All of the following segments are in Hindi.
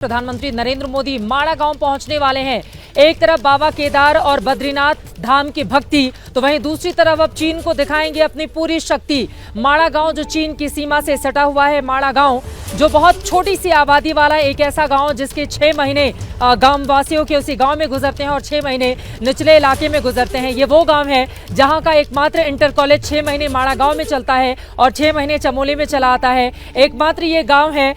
प्रधानमंत्री नरेंद्र मोदी माड़ा गांव पहुंचने वाले हैं। एक तरफ बाबा केदार और बद्रीनाथ धाम की भक्ति, तो वहीं दूसरी तरफ अब चीन को दिखाएंगे अपनी पूरी शक्ति। माड़ा गांव जो चीन की सीमा से सटा हुआ है, माड़ा गांव जो बहुत छोटी सी आबादी वाला एक ऐसा गांव जिसके 6 महीने गांव वासियों के उसी गांव में गुजरते हैं और 6 महीने निचले इलाके में गुजरते हैं। ये वो गांव है जहां का एकमात्र इंटर कॉलेज 6 महीने माड़ा गांव में चलता है और 6 महीने चमोली में चला आता है। एकमात्र ये गांव है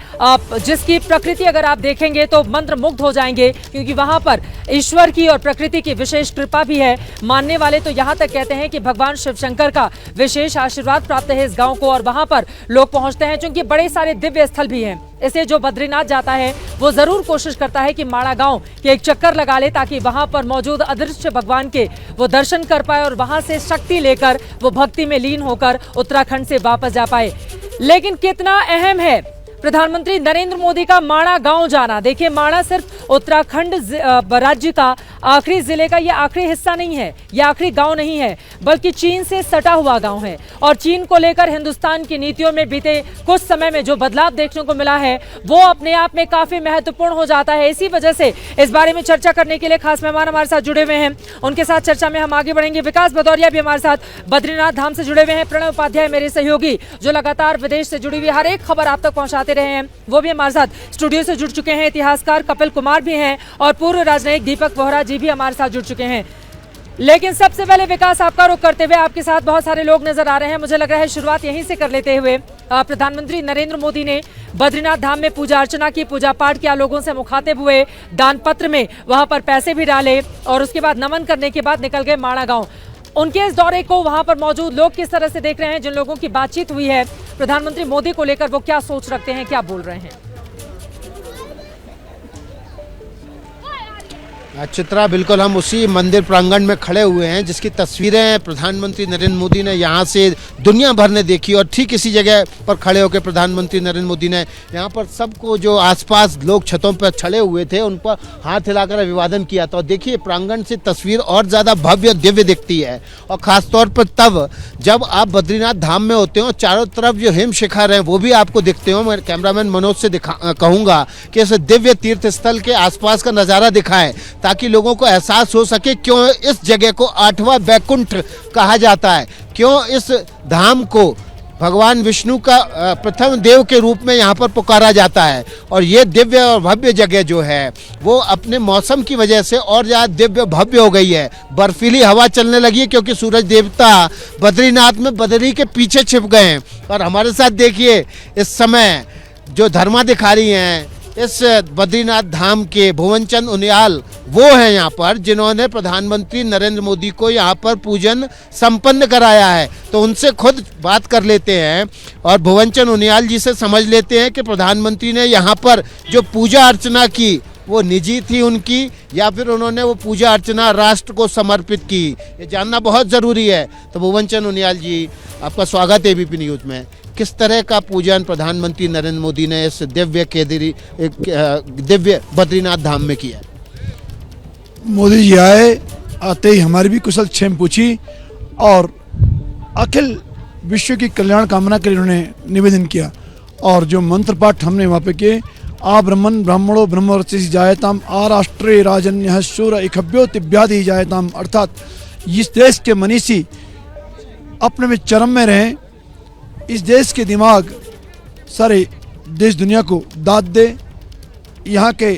जिसकी प्रकृति अगर आप देखेंगे तो मंत्रमुग्ध हो जाएंगे, क्योंकि वहां पर ईश्वर की और प्रकृति की विशेष कृपा भी है। मानने वाले तो यहां तक कहते हैं कि भगवान शिव शंकर का विशेष आशीर्वाद प्राप्त है इस गांव को, और वहां पर लोग पहुंचते हैं क्योंकि बड़े सारे दिव्य स्थल भी हैं। इसे जो बद्रीनाथ जाता है वो जरूर कोशिश करता है कि माड़ा गांव के एक चक्कर लगा ले, ताकि वहां पर मौजूद अदृश्य भगवान के वो दर्शन कर पाए और वहां से शक्ति लेकर वो भक्ति में लीन होकर उत्तराखंड से वापस जा पाए। लेकिन कितना अहम है प्रधानमंत्री नरेंद्र मोदी का माड़ा गांव जाना। देखिए, माड़ा सिर्फ उत्तराखंड राज्य का आखिरी जिले का ये आखिरी हिस्सा नहीं है, ये आखिरी गांव नहीं है, बल्कि चीन से सटा हुआ गांव है। और चीन को लेकर हिंदुस्तान की नीतियों में बीते कुछ समय में जो बदलाव देखने को मिला है वो अपने आप में काफी महत्वपूर्ण हो जाता है। इसी वजह से इस बारे में चर्चा करने के लिए खास मेहमान हमारे साथ जुड़े हुए हैं। उनके साथ चर्चा में हम आगे बढ़ेंगे। विकास भदौरिया भी हमारे साथ बद्रीनाथ धाम से जुड़े हुए हैं। प्रणव उपाध्याय मेरे सहयोगी जो लगातार विदेश से जुड़ी हुई हर एक खबर आप तक पहुंचाते रहे हैं, वो भी हमारे साथ स्टूडियो से जुड़ चुके हैं। इतिहासकार कपिल कुमार भी हैं और पूर्व राजनयिक दीपक बोहरा जी भी हमारे साथ जुड़ चुके हैं। लेकिन सबसे पहले विकास, आपका रुख करते हुए आपके साथ बहुत सारे लोग नजर आ रहे हैं। मुझे लग रहा है शुरुआत यहीं से कर लेते हुए प्रधानमंत्री नरेंद्र मोदी ने बद्रीनाथ धाम में पूजा अर्चना की, पूजा पाठ किया, लोगों से मुखातिब हुए, दान पत्र में वहां पर पैसे भी डाले और उसके बाद नमन करने के बाद निकल गए माड़ा गांव। उनके इस दौरे को वहां पर मौजूद लोग किस तरह से देख रहे हैं? जिन लोगों की बातचीत हुई है प्रधानमंत्री मोदी को लेकर, वो क्या सोच रखते हैं, क्या बोल रहे हैं? चित्रा, बिल्कुल हम उसी मंदिर प्रांगण में खड़े हुए हैं जिसकी तस्वीरें प्रधानमंत्री नरेंद्र मोदी ने यहाँ से दुनिया भर ने देखी, और ठीक इसी जगह पर खड़े होकर प्रधानमंत्री नरेंद्र मोदी ने यहाँ पर सबको, जो आसपास लोग छतों पर चढ़े हुए थे, उन पर हाथ हिलाकर अभिवादन किया था। और देखिए, प्रांगण से तस्वीर और ज़्यादा भव्य और दिव्य दिखती है, और ख़ासतौर पर तब जब आप बद्रीनाथ धाम में होते हो, चारों तरफ जो हिम शिखर हैं वो भी आपको दिखते हो। मैं कैमरामैन मनोज से कहूँगा कि इस दिव्य तीर्थ स्थल के आसपास का नज़ारा दिखाएं, ताकि लोगों को एहसास हो सके क्यों इस जगह को 8वां वैकुंठ कहा जाता है, क्यों इस धाम को भगवान विष्णु का प्रथम देव के रूप में यहाँ पर पुकारा जाता है। और ये दिव्य और भव्य जगह जो है वो अपने मौसम की वजह से और ज़्यादा दिव्य भव्य हो गई है। बर्फीली हवा चलने लगी है क्योंकि सूरज देवता बद्रीनाथ में बदरी के पीछे छिप गए हैं। और हमारे साथ देखिए इस समय जो धर्माधिकारी हैं इस बद्रीनाथ धाम के, भुवनचंद उनियाल, वो हैं यहाँ पर जिन्होंने प्रधानमंत्री नरेंद्र मोदी को यहाँ पर पूजन संपन्न कराया है। तो उनसे खुद बात कर लेते हैं और भुवनचंद उनियाल जी से समझ लेते हैं कि प्रधानमंत्री ने यहाँ पर जो पूजा अर्चना की वो निजी थी उनकी, या फिर उन्होंने वो पूजा अर्चना राष्ट्र को समर्पित की। ये जानना बहुत ज़रूरी है। तो भुवनचंद उनियाल जी, आपका स्वागत है एबीपी न्यूज़ में। किस तरह का पूजन प्रधानमंत्री नरेंद्र मोदी ने इस दिव्य बद्रीनाथ धाम में किया? मोदी जी आए, आते ही हमारी भी कुशल क्षेम पूछी और अखिल विश्व की कल्याण कामना के लिए उन्होंने निवेदन किया। और जो मंत्र पाठ हमने वहाँ पे किए, आ ब्रह्मण ब्राह्मणो ब्रह्मवर्चसि जायताम, आ राष्ट्रे राजन्य शूर इखभ्यो तिव्यादि जायताम, अर्थात इस देश के मनीषी अपने में चरम में रहें, इस देश के दिमाग सारे देश दुनिया को दाद दे, यहाँ के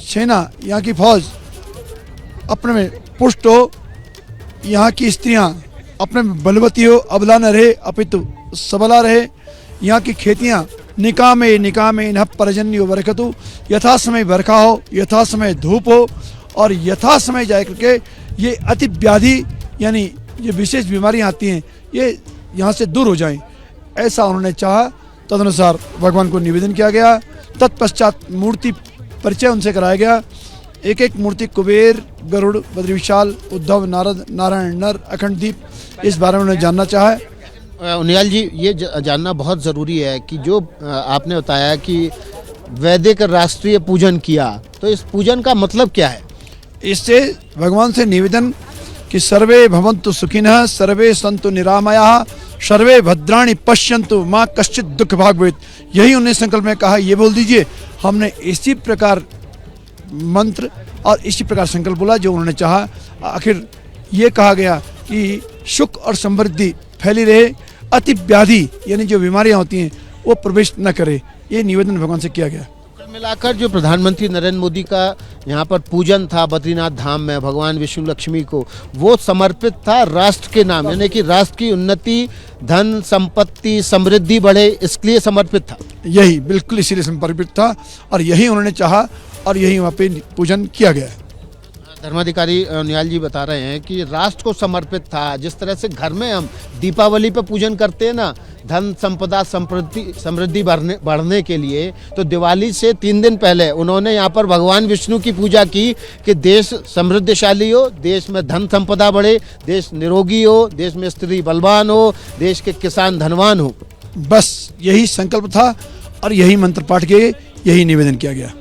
सेना, यहाँ की फौज अपने में पुष्ट हो, यहाँ की स्त्रियाँ अपने में बलवती हो, अबला न रहे अपितु सबला रहे, यहाँ की खेतियाँ निकाह में नह परजन्यो बरकतु, यथा समय बरखा हो, यथा समय धूप हो, और यथा समय जाए करके ये अति व्याधि यानी ये विशेष बीमारियाँ आती हैं ये यहाँ से दूर हो जाएं, ऐसा उन्होंने चाहा। तदनुसार भगवान को निवेदन किया गया। तत्पश्चात मूर्ति परिचय उनसे कराया गया। एक एक मूर्ति कुबेर, गरुड़, बद्रीविशाल, उद्धव, नारद, नारायण, नर, अखंड दीप, इस बारे में उन्होंने जानना चाहा है। उनियाल जी, ये जानना बहुत ज़रूरी है कि जो आपने बताया कि वैदिक राष्ट्रीय पूजन किया, तो इस पूजन का मतलब क्या है? इससे भगवान से निवेदन कि सर्वे भवन्तु सुखिनः, सर्वे सन्तु निरामयाः, सर्वे भद्राणि पश्यन्तु माँ कश्चित दुख भाग भवेत्, यही उन्होंने संकल्प में कहा। ये बोल दीजिए, हमने इसी प्रकार मंत्र और इसी प्रकार संकल्प बोला जो उन्होंने चाहा। आखिर ये कहा गया कि सुख और समृद्धि फैली रहे, अति व्याधि यानी जो बीमारियां होती हैं वो प्रवेश न करे, ये निवेदन भगवान से किया गया। कुल मिलाकर जो प्रधानमंत्री नरेंद्र मोदी का यहाँ पर पूजन था बद्रीनाथ धाम में भगवान विष्णु लक्ष्मी को, वो समर्पित था राष्ट्र के नाम, यानी कि राष्ट्र की उन्नति, धन संपत्ति समृद्धि बढ़े, इसके लिए समर्पित था। यही बिल्कुल इसीलिए समर्पित था और यही उन्होंने चाहा और यही वहाँ पे पूजन किया गया। धर्माधिकारी निहाल जी बता रहे हैं कि राष्ट्र को समर्पित था। जिस तरह से घर में हम दीपावली पे पूजन करते हैं ना, धन संपदा समृद्धि बढ़ने के लिए, तो दिवाली से 3 दिन पहले उन्होंने यहाँ पर भगवान विष्णु की पूजा की कि देश समृद्धशाली हो, देश में धन संपदा बढ़े, देश निरोगी हो, देश में स्त्री बलवान हो, देश के किसान धनवान हो। बस यही संकल्प था और यही मंत्र पाठ किए, यही निवेदन किया गया।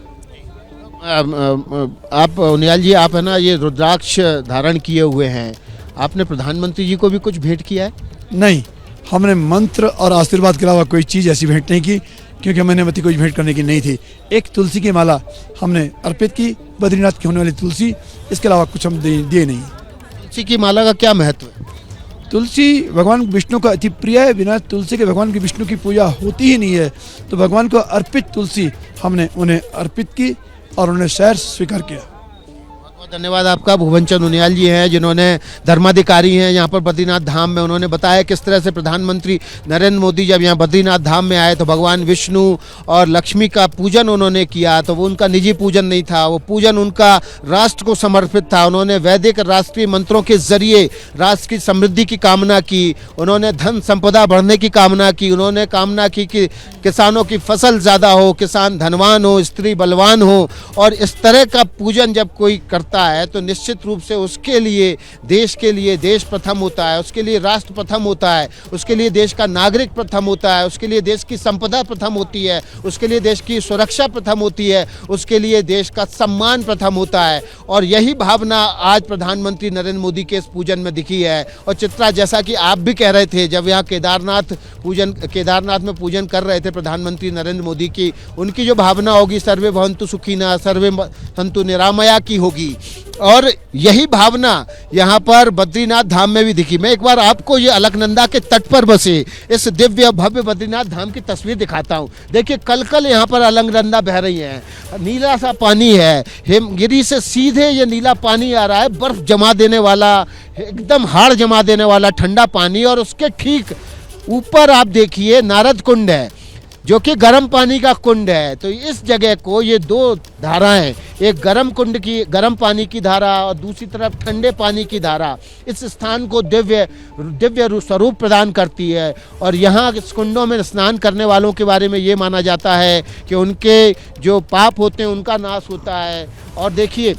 आप निहाल जी, आप है ना ये रुद्राक्ष धारण किए हुए हैं, आपने प्रधानमंत्री जी को भी कुछ भेंट किया है? नहीं, हमने मंत्र और आशीर्वाद के अलावा कोई चीज़ ऐसी भेंट नहीं की, क्योंकि मैंने मती कोई भेंट करने की नहीं थी। एक तुलसी की माला हमने अर्पित की, बद्रीनाथ की होने वाली तुलसी, इसके अलावा कुछ हम दिए नहीं। तुलसी की माला का क्या महत्व है? तुलसी भगवान विष्णु का अति प्रिय है, बिना तुलसी के भगवान की विष्णु की पूजा होती ही नहीं है। तो भगवान को अर्पित तुलसी हमने उन्हें अर्पित की और उन्हें शहर स्वीकार किया। बहुत धन्यवाद आपका। भुवन चंद उनियाल जी हैं जिन्होंने धर्माधिकारी हैं यहाँ पर बद्रीनाथ धाम में, उन्होंने बताया किस तरह से प्रधानमंत्री नरेंद्र मोदी जब यहाँ बद्रीनाथ धाम में आए तो भगवान विष्णु और लक्ष्मी का पूजन उन्होंने किया। तो वो उनका निजी पूजन नहीं था, वो पूजन उनका राष्ट्र को समर्पित था। उन्होंने वैदिक राष्ट्रीय मंत्रों के जरिए राष्ट्र की समृद्धि की कामना की, उन्होंने धन संपदा बढ़ने की कामना की, उन्होंने कामना की कि किसानों की फसल ज़्यादा हो, किसान धनवान हो, स्त्री बलवान हो। और इस तरह का पूजन जब कोई करता है तो निश्चित रूप से उसके लिए देश प्रथम होता है, उसके लिए राष्ट्र प्रथम होता है, उसके लिए देश का नागरिक प्रथम होता है, उसके लिए देश की संपदा प्रथम होती है, उसके लिए देश की सुरक्षा प्रथम होती है, उसके लिए देश का सम्मान प्रथम होता है। और यही भावना आज प्रधानमंत्री नरेंद्र मोदी के इस पूजन में दिखी है। और चित्रा, जैसा कि आप भी कह रहे थे, जब यहाँ केदारनाथ में पूजन कर रहे थे प्रधानमंत्री नरेंद्र मोदी की, उनकी जो भावना होगी सर्वे भवन्तु सुखिनः सर्वे सन्तु निरामया की होगी। और यही भावना यहाँ पर बद्रीनाथ धाम में भी दिखी। मैं एक बार आपको ये अलकनंदा के तट पर बसे इस दिव्य भव्य बद्रीनाथ धाम की तस्वीर दिखाता हूँ। देखिए कल यहाँ पर अलकनंदा बह रही है, नीला सा पानी है, हिमगिरी से सीधे ये नीला पानी आ रहा है, बर्फ जमा देने वाला, एकदम हाड़ जमा देने वाला ठंडा पानी। और उसके ठीक ऊपर आप देखिए नारद कुंड है जो कि गर्म पानी का कुंड है। तो इस जगह को ये 2 धाराएं, एक गर्म पानी की धारा और दूसरी तरफ ठंडे पानी की धारा, इस स्थान को दिव्य स्वरूप प्रदान करती है। और यहाँ इस कुंडों में स्नान करने वालों के बारे में ये माना जाता है कि उनके जो पाप होते हैं उनका नाश होता है। और देखिए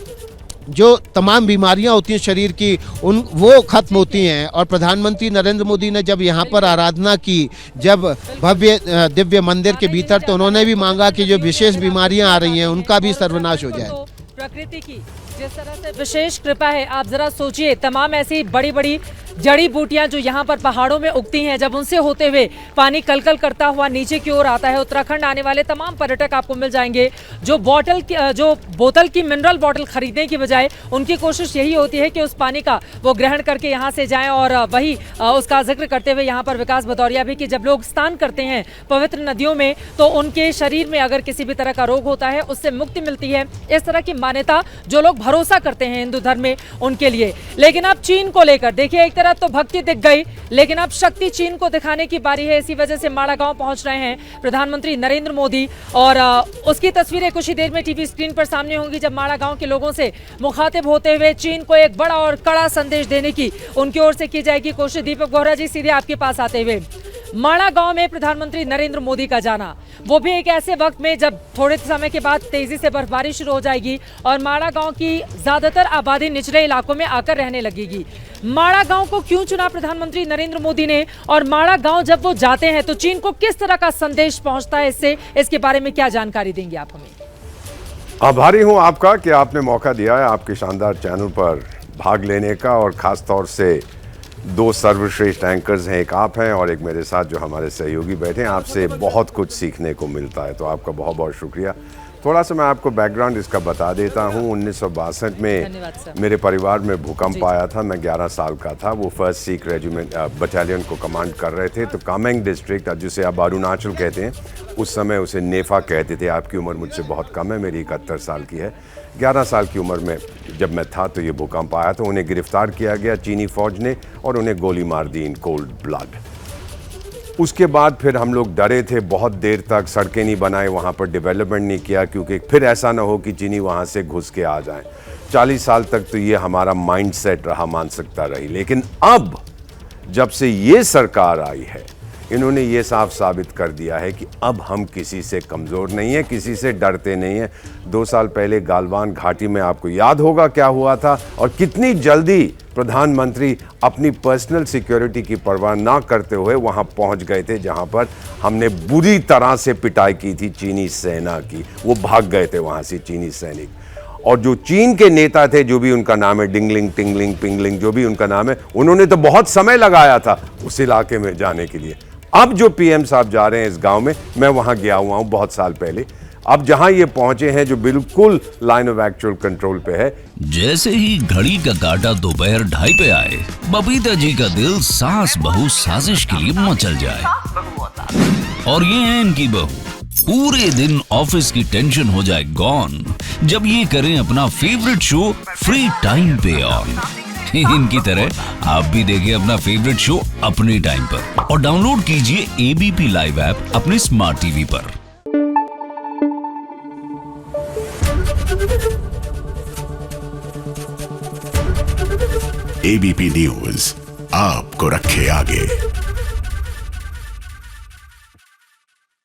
जो तमाम बीमारियां होती हैं शरीर की वो खत्म होती हैं। और प्रधानमंत्री नरेंद्र मोदी ने जब यहाँ पर आराधना की, जब भव्य दिव्य मंदिर के भीतर, तो उन्होंने भी मांगा कि जो विशेष बीमारियां आ रही हैं उनका भी सर्वनाश हो जाए। प्रकृति की जिस तरह से विशेष कृपा है, आप जरा सोचिए, तमाम ऐसी बड़ी बड़ी जड़ी बूटियां जो यहाँ पर पहाड़ों में उगती हैं, जब उनसे होते हुए पानी कलकल करता हुआ नीचे की ओर आता है, उत्तराखंड आने वाले तमाम पर्यटक आपको मिल जाएंगे जो बोतल की मिनरल बॉटल खरीदने की बजाय उनकी कोशिश यही होती है कि उस पानी का वो ग्रहण करके यहाँ से जाएं। और वही उसका जिक्र करते हुए यहाँ पर विकास भदौरिया भी कि जब लोग स्नान करते हैं पवित्र नदियों में तो उनके शरीर में अगर किसी भी तरह का रोग होता है उससे मुक्ति मिलती है। इस तरह की मान्यता जो लोग भरोसा करते हैं हिंदू धर्म में उनके लिए। लेकिन अब चीन को लेकर देखिए, एक तरह तो भक्ति दिख गई, लेकिन अब शक्ति चीन को दिखाने की बारी है। इसी वजह से माड़ा गांव पहुंच रहे हैं प्रधानमंत्री नरेंद्र मोदी और उसकी तस्वीरें कुछ ही देर में टीवी स्क्रीन पर सामने होंगी, जब माड़ा गांव के लोगों से मुखातिब होते हुए चीन को एक बड़ा और कड़ा संदेश देने की उनकी ओर से की जाएगी कोशिश। दीपक बोहरा जी, सीधे आपके पास आते हुए, माड़ा गांव में प्रधानमंत्री नरेंद्र मोदी का जाना, वो भी एक ऐसे वक्त में जब थोड़े समय के बाद तेजी से बर्फबारी शुरू हो जाएगी और माड़ा गांव की ज्यादातर आबादी निचले इलाकों में आकर रहने लगेगी। माड़ा गांव को क्यों चुना प्रधानमंत्री नरेंद्र मोदी ने, और माड़ा गांव जब वो जाते हैं तो चीन को किस तरह का संदेश पहुंचता है, इसके बारे में क्या जानकारी देंगे आप हमें? आभारी हूं आपका कि आपने मौका दिया है आपके शानदार चैनल पर भाग लेने का, और खास तौर से दो सर्वश्रेष्ठ एंकर्स हैं, एक आप हैं और एक मेरे साथ जो हमारे सहयोगी बैठे हैं। आपसे बहुत कुछ सीखने को मिलता है, तो आपका बहुत बहुत शुक्रिया। थोड़ा सा मैं आपको बैकग्राउंड इसका बता देता हूँ। 1962 धन्यवाद में सर। मेरे परिवार में भूकंप आया था। मैं 11 साल का था। वो 1st सिख रेजिमेंट बटालियन को कमांड कर रहे थे। तो कामेंग डिस्ट्रिक्ट, जिसे आप अरुणाचल कहते हैं, उस समय उसे नेफा कहते थे। आपकी उम्र मुझसे बहुत कम है, मेरी 71 साल की है। 11 साल की उम्र में जब मैं था तो ये भूकंप आया, तो उन्हें गिरफ्तार किया गया चीनी फौज ने और उन्हें गोली मार दी इन कोल्ड ब्लड। उसके बाद फिर हम लोग डरे थे, बहुत देर तक सड़कें नहीं बनाए, वहाँ पर डेवलपमेंट नहीं किया, क्योंकि फिर ऐसा ना हो कि चीनी वहाँ से घुस के आ जाएं। 40 साल तक तो ये हमारा माइंडसेट रहा, मानसिकता रही। लेकिन अब जब से ये सरकार आई है, इन्होंने ये साफ साबित कर दिया है कि अब हम किसी से कमज़ोर नहीं हैं, किसी से डरते नहीं हैं। 2 साल पहले गालवान घाटी में आपको याद होगा क्या हुआ था और कितनी जल्दी प्रधानमंत्री अपनी पर्सनल सिक्योरिटी की परवाह ना करते हुए वहां पहुंच गए थे, जहां पर हमने बुरी तरह से पिटाई की थी चीनी सेना की। वो भाग गए थे वहां से चीनी सैनिक। और जो चीन के नेता थे, जो भी उनका नाम है, डिंगलिंग, टिंगलिंग, पिंगलिंग, जो भी उनका नाम है, उन्होंने तो बहुत समय लगाया था उस इलाके में जाने के लिए। अब जो पीएम साहब जा रहे हैं इस गांव में, मैं वहां गया हुआ हूं बहुत साल पहले। अब जहां ये पहुंचे हैं, जो बिल्कुल लाइन ऑफ एक्चुअल कंट्रोल पे है। जैसे ही घड़ी का काटा दोपहर 2:30 पे आए, बबीता जी का दिल सास बहू साजिश के लिए मचल जाए। और ये है इनकी बहू, पूरे दिन ऑफिस की टेंशन हो जाए गॉन जब ये करें अपना फेवरेट शो फ्री टाइम पे ऑन। इनकी तरह आप भी देखिए अपना फेवरेट शो अपने टाइम पर और डाउनलोड कीजिए एबीपी लाइव ऐप अपने स्मार्ट टीवी पर। एबीपी न्यूज आपको रखे आगे।